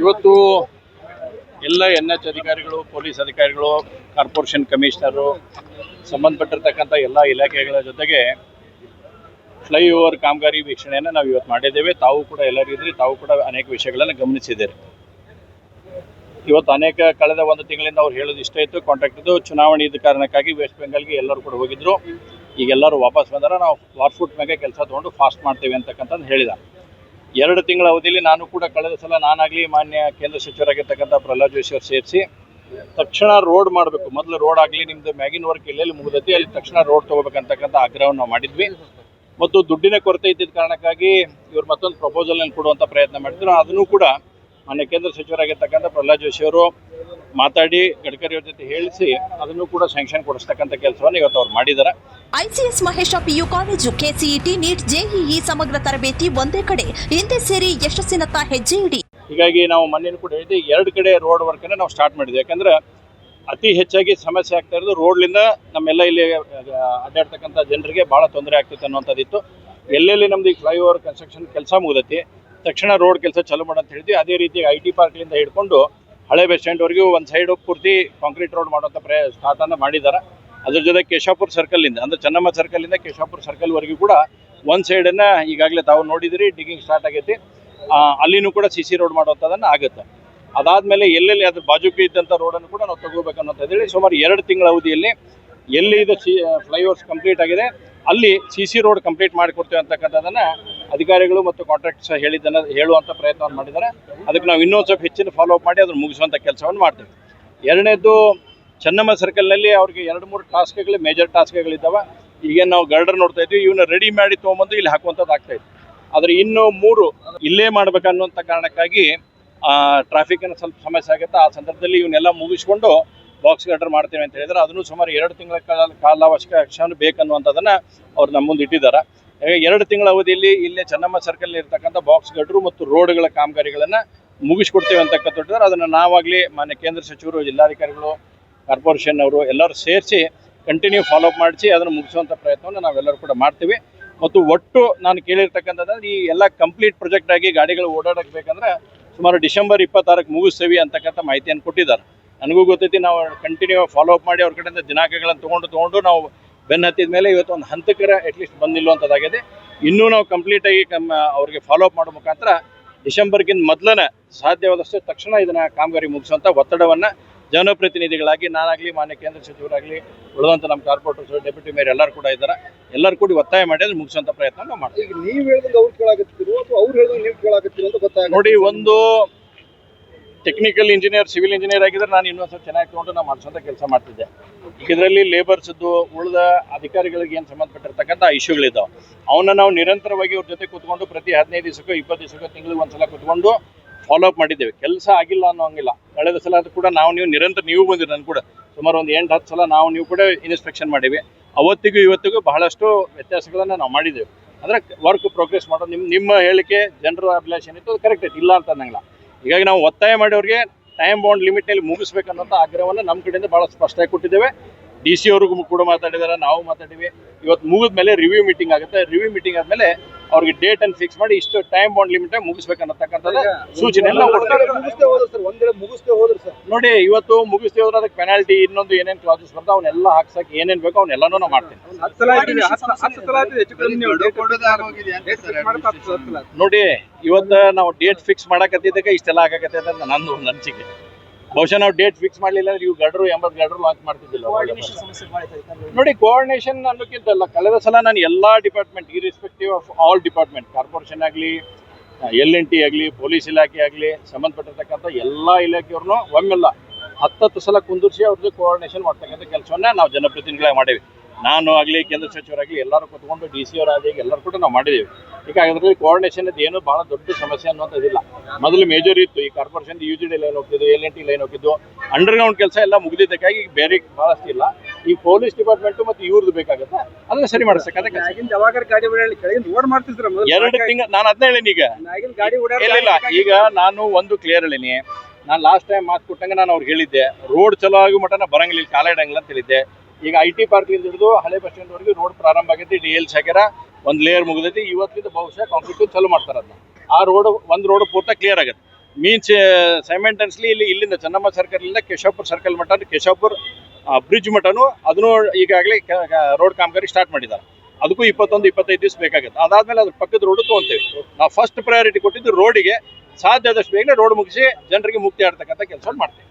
ಇವತ್ತು ಎಲ್ಲ NH ಅಧಿಕಾರಿಗಳು, ಪೊಲೀಸ್ ಅಧಿಕಾರಿಗಳು, ಕಾರ್ಪೊರೇಷನ್ ಕಮಿಷನರು, ಸಂಬಂಧಪಟ್ಟಿರ್ತಕ್ಕಂಥ ಎಲ್ಲ ಇಲಾಖೆಗಳ ಜೊತೆಗೆ ಫ್ಲೈಓವರ್ ಕಾಮಗಾರಿ ವೀಕ್ಷಣೆಯನ್ನು ನಾವು ಇವತ್ತು ಮಾಡಿದ್ದೇವೆ. ತಾವು ಕೂಡ ಎಲ್ಲರೂ ಇದ್ರಿ, ತಾವು ಕೂಡ ಅನೇಕ ವಿಷಯಗಳನ್ನು ಗಮನಿಸಿದ್ದೀರಿ. ಇವತ್ತು ಅನೇಕ ಕಳೆದ ಒಂದು ತಿಂಗಳಿಂದ ಅವ್ರು ಹೇಳೋದು ಇಷ್ಟ ಇತ್ತು, ಕಾಂಟ್ರಾಕ್ಟ್ದು ಚುನಾವಣೆ ಇದ್ದ ಕಾರಣಕ್ಕಾಗಿ ವೆಸ್ಟ್ ಬೆಂಗಾಲ್ಗೆ ಎಲ್ಲರೂ ಕೂಡ ಹೋಗಿದ್ರು. ಈಗ ಎಲ್ಲರೂ ವಾಪಸ್ ಬಂದರೆ ನಾವು ವಾರ್ಫುಟ್ ಮೇಲೆ ಕೆಲಸ ತೊಗೊಂಡು ಫಾಸ್ಟ್ ಮಾಡ್ತೇವೆ ಅಂತಕ್ಕಂಥದ್ದು ಹೇಳಿದ. 2 ತಿಂಗಳ ಅವಧಿಯಲ್ಲಿ ನಾನು ಕೂಡ ಕಳೆದ ಸಲ ನಾನಾಗಲಿ ಮಾನ್ಯ ಕೇಂದ್ರ ಸಚಿವರಾಗಿರ್ತಕ್ಕಂಥ ಪ್ರಹ್ಲಾದ್ ಜೋಶಿ ಅವರು ಸೇರಿಸಿ ತಕ್ಷಣ ರೋಡ್ ಮಾಡಬೇಕು, ಮೊದಲು ರೋಡ್ ಆಗಲಿ, ನಿಮ್ಮದು ಮ್ಯಾಗಿನ್ ವರ್ಕ್ ಎಲ್ಲೆಲ್ಲಿ ಮುಗಿದೈತಿ ಅಲ್ಲಿ ತಕ್ಷಣ ರೋಡ್ ತೊಗೋಬೇಕಂತಕ್ಕಂಥ ಆಗ್ರಹವನ್ನು ನಾವು ಮಾಡಿದ್ವಿ. ಮತ್ತು ದುಡ್ಡಿನ ಕೊರತೆ ಇದ್ದಿದ್ದ ಕಾರಣಕ್ಕಾಗಿ ಇವರು ಮತ್ತೊಂದು ಪ್ರಪೋಸಲ್ನ ಕೊಡುವಂಥ ಪ್ರಯತ್ನ ಮಾಡಿದ್ರು. ಅದನ್ನು ಕೂಡ ಮಾನ್ಯ ಕೇಂದ್ರ ಸಚಿವರಾಗಿರ್ತಕ್ಕಂಥ ಪ್ರಹ್ಲಾದ್ ಜೋಶಿ ಅವರು ಮಾತಾಡಿ ಗಡ್ಕರಿ ಅವ್ರ ಜೊತೆ ಹೇಳಿಸಿ ಅದನ್ನು ಕೂಡ ಸ್ಯಾಂಕ್ಷನ್ ಕೊಡಿಸ್ತಕ್ಕಂಥ ಕೆಲಸವನ್ನು ಇವತ್ತು ಅವ್ರು ಮಾಡಿದ್ದಾರೆ. ICS Mahesha PU college, KCET, NEET, JEE ಸಮಗ್ರ ತರಬೇತಿ ಒಂದೇ ಕಡೆ, ಹಿಂದೆ ಸೇರಿ ಯಶಸ್ಸಿನತ್ತ ಹೆಜ್ಜೆ ಇಡಿ. ಹೀಗಾಗಿ ನಾವು ಮೊನ್ನೆ ಕೂಡ ಹೇಳಿದ್ವಿ, 2 ಕಡೆ ರೋಡ್ ವರ್ಕನ್ನು ನಾವು ಸ್ಟಾರ್ಟ್ ಮಾಡಿದ್ವಿ. ಯಾಕಂದ್ರೆ ಅತಿ ಹೆಚ್ಚಾಗಿ ಸಮಸ್ಯೆ ಆಗ್ತಾ ಇರೋದು ರೋಡ್ಲಿಂದ ನಮ್ಮೆಲ್ಲ ಇಲ್ಲಿ ಅಡ್ಡಾಡ್ತಕ್ಕಂಥ ಜನರಿಗೆ ಭಾಳ ತೊಂದರೆ ಆಗ್ತೈತೆ ಅನ್ನೋಂಥದ್ದಿತ್ತು. ಎಲ್ಲೆಲ್ಲಿ ನಮ್ದು ಈ ಫ್ಲೈಓವರ್ ಕನ್ಸ್ಟ್ರಕ್ಷನ್ ಕೆಲಸ ಮುಗಿದೈತಿ ತಕ್ಷಣ ರೋಡ್ ಕೆಲಸ ಚಾಲೂ ಮಾಡಂತ ಹೇಳಿದ್ವಿ. ಅದೇ ರೀತಿ IT ಪಾರ್ಕ್ಲಿಂದ ಹಿಡ್ಕೊಂಡು ಹಳೆ ಬಸ್ ಸ್ಟ್ಯಾಂಡ್ವರೆಗೂ ಒಂದು ಸೈಡ್ ಪೂರ್ತಿ ಕಾಂಕ್ರೀಟ್ ರೋಡ್ ಮಾಡುವಂಥ ಸ್ಟಾರ್ಟನ್ನು ಮಾಡಿದ್ದಾರೆ. ಅದ್ರ ಜೊತೆ ಕೇಶಾಪುರ ಸರ್ಕಲಿಂದ ಅಂದರೆ ಚೆನ್ನಮ್ಮ ಸರ್ಕಲಿಂದ ಕೇಶಾಪುರ ಸರ್ಕಲ್ವರೆಗೂ ಕೂಡ ಒಂದು ಸೈಡನ್ನು ಈಗಾಗಲೇ ತಾವು ನೋಡಿದಿರಿ, ಡಿಗ್ಗಿಂಗ್ ಸ್ಟಾರ್ಟ್ ಆಗೈತಿ. ಅಲ್ಲಿನೂ ಕೂಡ CC ರೋಡ್ ಮಾಡುವಂಥದ್ದನ್ನು ಆಗುತ್ತೆ. ಅದಾದಮೇಲೆ ಎಲ್ಲೆಲ್ಲಿ ಅದ್ರ ಬಾಜುಕಿ ಇದ್ದಂಥ ರೋಡನ್ನು ಕೂಡ ನಾವು ತಗೋಬೇಕನ್ನೋಂತ ಹೇಳಿ ಸುಮಾರು 2 ತಿಂಗಳ ಅವಧಿಯಲ್ಲಿ ಎಲ್ಲಿ ಇದು ಫ್ಲೈಓವರ್ಸ್ ಕಂಪ್ಲೀಟ್ ಆಗಿದೆ ಅಲ್ಲಿ CC ರೋಡ್ ಕಂಪ್ಲೀಟ್ ಮಾಡಿಕೊಡ್ತೇವೆ ಅಂತಕ್ಕಂಥದ್ದನ್ನು ಅಧಿಕಾರಿಗಳು ಮತ್ತು ಕಾಂಟ್ರಾಕ್ಟ್ಸ್ ಹೇಳುವಂಥ ಪ್ರಯತ್ನವನ್ನು ಮಾಡಿದ್ದಾರೆ. ಅದಕ್ಕೆ ನಾವು ಇನ್ನೊಂದು ಸ್ವಲ್ಪ ಹೆಚ್ಚಿನ ಫಾಲೋ ಅಪ್ ಮಾಡಿ ಅದನ್ನು ಮುಗಿಸುವಂಥ ಕೆಲಸವನ್ನು ಮಾಡ್ತೇವೆ. ಎರಡನೇದು, ಚೆನ್ನಮ್ಮ ಸರ್ಕಲ್ನಲ್ಲಿ ಅವ್ರಿಗೆ 2-3 ಟಾಸ್ಕ್ಗಳು, ಮೇಜರ್ ಟಾಸ್ಕ್ಗಳಿದ್ದಾವೆ. ಈಗ ನಾವು ಗರ್ಡರ್ ನೋಡ್ತಾ ಇದ್ವಿ, ಇವನ್ನ ರೆಡಿ ಮಾಡಿ ತೊಗೊಂಬಂದು ಇಲ್ಲಿ ಹಾಕುವಂಥದ್ದು ಆಗ್ತಾಯಿತ್ತು. ಆದರೆ ಇನ್ನೂ 3 ಇಲ್ಲೇ ಮಾಡ್ಬೇಕನ್ನುವಂಥ ಕಾರಣಕ್ಕಾಗಿ ಟ್ರಾಫಿಕ್ನ ಸ್ವಲ್ಪ ಸಮಸ್ಯೆ ಆಗುತ್ತೆ. ಆ ಸಂದರ್ಭದಲ್ಲಿ ಇವನ್ನೆಲ್ಲ ಮುಗಿಸ್ಕೊಂಡು ಬಾಕ್ಸ್ ಗರ್ಡರ್ ಮಾಡ್ತೇವೆ ಅಂತ ಹೇಳಿದ್ರೆ ಅದನ್ನು ಸುಮಾರು 2 ತಿಂಗಳ ಕಾಲಾವಕಾಶವನ್ನು ಬೇಕನ್ನುವಂಥದ್ದನ್ನು ಅವ್ರು ನಮ್ಮ ಮುಂದೆ ಇಟ್ಟಿದ್ದಾರೆ. 2 ತಿಂಗಳ ಅವಧಿಯಲ್ಲಿ ಇಲ್ಲೇ ಚೆನ್ನಮ್ಮ ಸರ್ಕಲ್ ಇರ್ತಕ್ಕಂಥ ಬಾಕ್ಸ್ ಗಡ್ರು ಮತ್ತು ರೋಡ್ಗಳ ಕಾಮಗಾರಿಗಳನ್ನು ಮುಗಿಸ್ಕೊಡ್ತೇವೆ ಅಂತಕ್ಕಂಥದ್ದು. ಅದನ್ನು ನಾವಾಗಲಿ ಮಾನ್ಯ ಕೇಂದ್ರ ಸಚಿವರು, ಜಿಲ್ಲಾಧಿಕಾರಿಗಳು, ಕಾರ್ಪೊರೇಷನ್ ಅವರು ಎಲ್ಲರೂ ಸೇರಿಸಿ ಕಂಟಿನ್ಯೂ ಫಾಲೋಅಪ್ ಮಾಡಿಸಿ ಅದನ್ನು ಮುಗಿಸುವಂಥ ಪ್ರಯತ್ನವನ್ನು ನಾವೆಲ್ಲರೂ ಕೂಡ ಮಾಡ್ತೀವಿ. ಮತ್ತು ಒಟ್ಟು ನಾನು ಕೇಳಿರ್ತಕ್ಕಂಥದ್ದು ಈ ಎಲ್ಲ ಕಂಪ್ಲೀಟ್ ಪ್ರಾಜೆಕ್ಟ್ ಆಗಿ ಗಾಡಿಗಳು ಓಡಾಡಕ್ಕೆ ಬೇಕಂದ್ರೆ ಸುಮಾರು ಡಿಸೆಂಬರ್ 26ಕ್ಕೆ ಮುಗಿಸ್ತೇವೆ ಅಂತಕ್ಕಂಥ ಮಾಹಿತಿಯನ್ನು ಕೊಟ್ಟಿದ್ದಾರೆ. ನನಗೂ ಗೊತ್ತೈತಿ, ನಾವು ಕಂಟಿನ್ಯೂ ಫಾಲೋಅಪ್ ಮಾಡಿ ಅವ್ರ ಕಡೆಯಿಂದ ದಿನಾಂಕಗಳನ್ನು ತೊಗೊಂಡು ನಾವು ಬೆನ್ನು ಹತ್ತಿದ ಮೇಲೆ ಇವತ್ತು ಒಂದು ಹಂತಕರ ಅಟ್ಲೀಸ್ಟ್ ಬಂದಿಲ್ಲುವಂಥದ್ದಾಗಿದೆ. ಇನ್ನೂ ನಾವು ಕಂಪ್ಲೀಟಾಗಿ ಅವ್ರಿಗೆ ಫಾಲೋಅಪ್ ಮಾಡೋ ಮುಖಾಂತರ ಡಿಸೆಂಬರ್ಗಿಂತ ಮೊದಲನೇ ಸಾಧ್ಯವಾದಷ್ಟು ತಕ್ಷಣ ಇದನ್ನು ಕಾಮಗಾರಿ ಮುಗಿಸುವಂಥ ಒತ್ತಡವನ್ನು ಜನಪ್ರತಿನಿಧಿಗಳಾಗಿ ನಾನಾಗಲಿ ಮಾನ್ಯ ಕೇಂದ್ರ ಸಚಿವರಾಗಲಿ ಉಳಿದಂಥ ನಮ್ಮ ಕಾರ್ಪೊರೇಟರ್ಸ್, ಡೆಪ್ಯೂಟಿ ಮೇಯರ್ ಎಲ್ಲರೂ ಕೂಡ ಇದ್ದಾರೆ, ಎಲ್ಲರೂ ಕೂಡಿ ಒತ್ತಾಯ ಮಾಡಿ ಅದನ್ನು ಮುಗಿಸುವಂಥ ಪ್ರಯತ್ನ ನಾವು ಮಾಡ್ತೀವಿ. ಈಗ ನೀವು ಹೇಳಿದಂಗೆ ಅವ್ರು ಕೇಳಾಕತ್ತೀರೋ ಅಥವಾ ಅವ್ರು ಹೇಳಿದಂಗೆ ನೀವು ಕೇಳಾಕತ್ತೀರೋ ಅಂತ ಗೊತ್ತಾಗ ನೋಡಿ, ಒಂದು ಟೆಕ್ನಿಕಲ್ ಇಂಜಿನಿಯರ್, ಸಿವಿಲ್ ಇಂಜಿನಿಯರ್ ಆಗಿದ್ರೆ ನಾನು ಇನ್ನೊಂದು ಸ್ವಲ್ಪ ಚೆನ್ನಾಗಿ ತೊಗೊಂಡು ನಾವು ಮಾಡಿಸೋಂಥ ಕೆಲಸ ಮಾಡ್ತಿದ್ದೆ. ಇದರಲ್ಲಿ ಲೇಬರ್ಸ್ದು ಉಳಿದ ಅಧಿಕಾರಿಗಳಿಗೆ ಏನು ಸಂಬಂಧಪಟ್ಟಿರ್ತಕ್ಕಂಥ ಇಶ್ಯೂಗಳಿದ್ದಾವೆ, ಅವನ್ನ ನಾವು ನಿರಂತರವಾಗಿ ಅವ್ರ ಜೊತೆ ಕೂತ್ಕೊಂಡು ಪ್ರತಿ 15 ದಿವಸಕ್ಕೋ 20 ದಿವಸಕ್ಕೋ ತಿಂಗಳಿಗೆ ಒಂದ್ಸಲ ಕೂತ್ಕೊಂಡು ಫಾಲೋಅಪ್ ಮಾಡಿದ್ದೇವೆ. ಕೆಲಸ ಆಗಿಲ್ಲ ಅನ್ನೋ ಹಂಗಿಲ್ಲ. ಕಳೆದ ಸಲ ಅದು ಕೂಡ ನೀವು ನಿರಂತರ ನೀವು ಬಂದಿರಿ, ನಾನು ಕೂಡ ಸುಮಾರು ಒಂದು 8-10 ಸಲ ನೀವು ಕೂಡ ಇನ್ಸ್ಪೆಕ್ಷನ್ ಮಾಡೀವಿ. ಅವತ್ತಿಗೂ ಇವತ್ತಿಗೂ ಬಹಳಷ್ಟು ವ್ಯತ್ಯಾಸಗಳನ್ನು ನಾವು ಮಾಡಿದ್ದೇವೆ. ಅಂದರೆ ವರ್ಕ್ ಪ್ರೋಗ್ರೆಸ್ ಮಾಡೋದು ನಿಮ್ಮ ಹೇಳಿಕೆ ಜನರ ಅಭಿಲಾಷೆ ಏನಿತ್ತು ಅದು ಕರೆಕ್ಟ್ ಐತಿ, ಇಲ್ಲ ಅಂತ ಅನ್ನಂಗಿಲ್ಲ. ಹೀಗಾಗಿ ನಾವು ಒತ್ತಾಯ ಮಾಡಿ ಅವ್ರಿಗೆ ಟೈಮ್ ಬೌಂಡ್ ಲಿಮಿಟ್ನಲ್ಲಿ ಮುಗಿಸ್ಬೇಕನ್ನೋಂಥ ಆಗ್ರಹವನ್ನು ನಮ್ಮ ಕಡೆಯಿಂದ ಭಾಳ ಸ್ಪಷ್ಟವಾಗಿ ಕೊಟ್ಟಿದ್ದೇವೆ. DC ಅವ್ರಿಗೂ ಕೂಡ ಮಾತಾಡಿದ್ದಾರೆ, ನಾವು ಮಾತಾಡಿವಿ. ಇವತ್ತು ಮುಗಿದ ಮೇಲೆ ರಿವ್ಯೂ ಮೀಟಿಂಗ್ ಆಗುತ್ತೆ. ರಿವ್ಯೂ ಮೀಟಿಂಗ್ ಆದಮೇಲೆ ಅವ್ರಿಗೆ ಡೇಟ್ ಅನ್ನು ಫಿಕ್ಸ್ ಮಾಡಿ ಇಷ್ಟು ಟೈಮ್ ಬೌಂಡ್ ಲಿಮಿಟ್ ಮುಗಿಸ್ಬೇಕನ್ನತಕ್ಕಂಥದ್ದು ಸೂಚನೆಯನ್ನು ಕೊಡ್ತಾರೆ. ನೋಡಿ, ಇವತ್ತು ಮುಗಿಸ್ತೇವೆ ಹೋದ್ರೆ ಅದಕ್ಕೆ ಪೆನಾಲ್ಟಿ, ಇನ್ನೊಂದು ಏನೇನು ಕ್ಲಾಸಸ್ ಬರ್ತಾವೆ ಅವನ್ನೆಲ್ಲ ಹಾಕ್ಸಕ್ಕೆ ಏನೇನು ಬೇಕೋ ಅವನ್ನೆಲ್ಲನೂ ನಾವು ಮಾಡ್ತೀನಿ. ನೋಡಿ, ಇವತ್ತು ನಾವು ಡೇಟ್ ಫಿಕ್ಸ್ ಮಾಡಕತ್ತಿದ್ದಕ್ಕೆ ಇಷ್ಟೆಲ್ಲ ಆಗಕತ್ತೆ ಅಂತ ನಂದು ಒಂದು ಅನಿಸಿಕೆ. ಬಹುಶಃ ನಾವು ಡೇಟ್ ಫಿಕ್ಸ್ ಮಾಡಲಿಲ್ಲ ಅಂದ್ರೆ ಇವು ಗಡ್ರು 80 ಗಡ್ರು ಲಾಂಚ್ ಮಾಡ್ತಿದ್ದಿಲ್ಲ. ನೋಡಿ, ಕೋಆರ್ಡಿನೇಷನ್ ಅನ್ನೋಕ್ಕಿಂತಲ್ಲ, ಕಳೆದ ಸಲ ನಾನು ಎಲ್ಲ department irrespective of all department, corporation ಆಗಲಿ, LNT ಆಗಲಿ, ಪೊಲೀಸ್ ಇಲಾಖೆ ಆಗಲಿ, ಸಂಬಂಧಪಟ್ಟಿರ್ತಕ್ಕಂಥ ಎಲ್ಲ ಇಲಾಖೆಯವ್ರನ್ನೂ ಒಮ್ಮೆಲ್ಲ 10 ಸಲ ಕುಂದಿರಿಸಿ ಅವ್ರದ್ದು ಕೋಆರ್ಡಿನೇಷನ್ ಮಾಡ್ತಕ್ಕಂಥ ಕೆಲಸವನ್ನ ನಾವು ಜನಪ್ರತಿನಿಧಿಗಳಾಗಿ ಮಾಡೇವಿ. ನಾನು ಆಗಲಿ, ಕೇಂದ್ರ ಸಚಿವರಾಗಲಿ ಎಲ್ಲರೂ ಕೂತ್ಕೊಂಡು DC ಅವರಾಗಿ ಎಲ್ಲರೂ ಕೂಡ ನಾವು ಮಾಡಿದ್ದೇವೆ. ಈಗ ಅದರಲ್ಲಿ ಕೋಆರ್ಡಿನೇಷನ್ ಏನು ಭಾಳ ದೊಡ್ಡ ಸಮಸ್ಯೆ ಅನ್ನೋಂಥದ್ದಿಲ್ಲ. ಮೊದಲು ಮೇಜರ್ ಇತ್ತು, ಈ ಕಾರ್ಪೊರೇಷನ್ UGD ಲೈನ್ ಹೋಗ್ತಿದ್ದು, LNT ಲೈನ್ ಹೋಗಿದ್ದು, ಅಂಡರ್ಗ್ರೌಂಡ್ ಕೆಲಸ ಎಲ್ಲ ಮುಗಿದಿದ್ದಕ್ಕಾಗಿ ಈಗ ಬೇರೆ ಭಾಳಷ್ಟು ಇಲ್ಲ. ಈ ಪೊಲೀಸ್ ಡಿಪಾರ್ಟ್ಮೆಂಟು ಮತ್ತು ಇವ್ರದ್ದು ಬೇಕಾಗುತ್ತೆ, ಅದನ್ನು ಸರಿ ಮಾಡಿಸ್ತಕ್ಕಂಥ ಕೆಲಸ. 2 ತಿಂಗಳು ನಾನು ಅದನ್ನ ಹೇಳೀನಿ. ಈಗ ಇಲ್ಲ, ಈಗ ನಾನು ಒಂದು ಕ್ಲಿಯರ್ ಹೇಳೀನಿ. ನಾನು ಲಾಸ್ಟ್ ಟೈಮ್ ಮಾತು ಕೊಟ್ಟಂಗೆ ನಾನು ಅವ್ರಿಗೆ ಹೇಳಿದ್ದೆ, ರೋಡ್ ಚಲೋ ಆಗಿ ಮಟನ ಬರಂಗಿಲ್ಲ, ಕಾಲ ಇಡಂಗಿಲ್ಲ ಅಂತ ಹೇಳಿದ್ದೆ. ಈಗ IT ಪಾರ್ಕ್ಲಿಂದ ಹಿಡಿದು ಹಳೆ ಬಸ್ ಸ್ಟ್ಯಾಂಡ್ವರೆಗೂ ರೋಡ್ ಪ್ರಾರಂಭ ಆಗೈತಿ. DLs ಹಾಕ್ಯಾರ, ಒಂದು ಲೇಯರ್ ಮುಗಿದೈತಿ. ಇವತ್ತಿಂದ ಬಹುಶಃ ಕಾಂಕ್ರೀಟ್ ಚಾಲೂ ಮಾಡ್ತಾರೆ. ಅದನ್ನ ಆ ರೋಡ್ ಒಂದು ರೋಡ್ ಪೂರ್ತಿ ಕ್ಲಿಯರ್ ಆಗುತ್ತೆ. ಮೀನ್ಸ್ ಸೈಮೆಂಟನ್ಸ್ಲಿ ಇಲ್ಲಿಂದ ಚೆನ್ನಮ್ಮ ಸರ್ಕಲ್ನಿಂದ ಕೇಶವಪುರ ಸರ್ಕಲ್ ಮಟ್ಟ ಕೇಶವಪುರ ಬ್ರಿಡ್ಜ್ ಮಟ್ಟನು ಅದನ್ನು ಈಗಾಗಲೇ ರೋಡ್ ಕಾಮಗಾರಿ ಸ್ಟಾರ್ಟ್ ಮಾಡಿದ್ದಾರೆ. ಅದಕ್ಕೂ 21-25 ದಿವಸ ಬೇಕಾಗುತ್ತೆ. ಅದಾದ್ಮೇಲೆ ಅದ್ರ ಪಕ್ಕದ ರೋಡ್ ತೊಗೊಂತೀವಿ. ನಾವು ಫಸ್ಟ್ ಪ್ರಯಾರಿಟಿ ಕೊಟ್ಟಿದ್ದು ರೋಡಿಗೆ, ಸಾಧ್ಯ ಆದಷ್ಟು ಬೇಗನೆ ರೋಡ್ ಮುಗಿಸಿ ಜನರಿಗೆ ಮುಕ್ತಿ ಆಡ್ತಕ್ಕಂಥ ಕೆಲಸ ಮಾಡ್ತೀವಿ.